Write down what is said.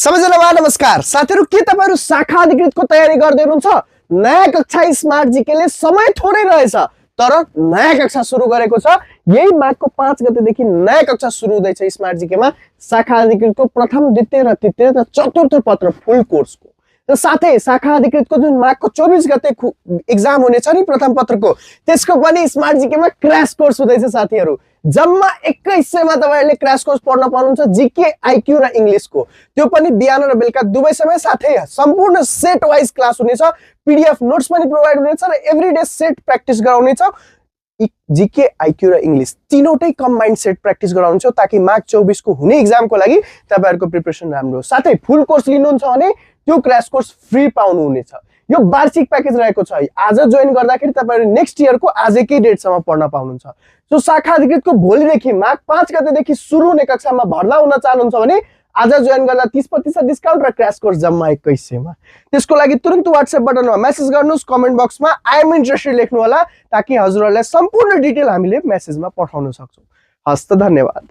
सबैजनालाई नमस्कार साथीहरु, के तपाईहरु शाखा अधिकृतको तयारी गर्दै हुनुहुन्छ? नयाँ कक्षा स्मार्ट जीकेले समय थोरै रहेछ तर नयाँ कक्षा सुरु गरेको छ। यही माघको 5 गतेदेखि नयाँ कक्षा सुरु हुँदैछ स्मार्ट जीकेमा। शाखा अधिकृतको प्रथम, द्वितीय र तृतीय र चतुर्थ पत्र फुल कोर्सको र साथै शाखा अधिकृतको जुन माघको 24 गते एक्जाम हुनेछ नि प्रथम पत्रको, त्यसको पनि स्मार्ट जीकेमा क्र्याश कोर्स हुँदैछ साथीहरु। जम्मा 21 सयमा तपाईहरुले क्र्याश कोर्स पढ्न पाउनुहुन्छ जीके, आईक्यू र इंग्लिशको। त्यो पनि बिहान र बेलुका दुवै समय, साथै सम्पूर्ण सेट वाइज क्लास हुनेछ। पीडीएफ नोट्स पनि प्रोवाइड हुनेछ र एभ्रीडे सेट प्र्याक्टिस गराउनेछ। जीके, आईक्यू र इंग्लिश तीनवटै कम्बाइन्ड सेट प्र्याक्टिस गराउनेछ ताकि माघ 24 को हुने एक्जामको लागि तपाईहरुको प्रिपरेसन राम्रो होस्। साथै फुल कोर्स लिनुहुन्छ भने त्यो क्र्याश कोर्स फ्री पाउनु हुनेछ। यो वार्षिक प्याकेज रहेको छ। आज जोइन गर्दाखेरि तपाईहरु नेक्स्ट इयर को आजकै डेट सम्म पढ्न पाउनुहुन्छ। सो शाखा अधिकृतको भोलिदेखि माघ 5 गतेदेखि सुरु हुने कक्षामा भर्ना हुन चाहनुहुन्छ भने आज जोइन गर्दा 30% डिस्काउन्ट र क्र्याश कोर्स जम्मा 2100 मा। त्यसको लागि तुरुन्त WhatsApp बटनमा मेसेज गर्नुस्, कमेन्ट बक्समा आई एम इन्ट्रेस्टेड लेख्नु होला ताकि हजुरहरुलाई सम्पूर्ण डिटेल हामीले मेसेजमा पठाउन सक्छौं। हस्त, धन्यवाद।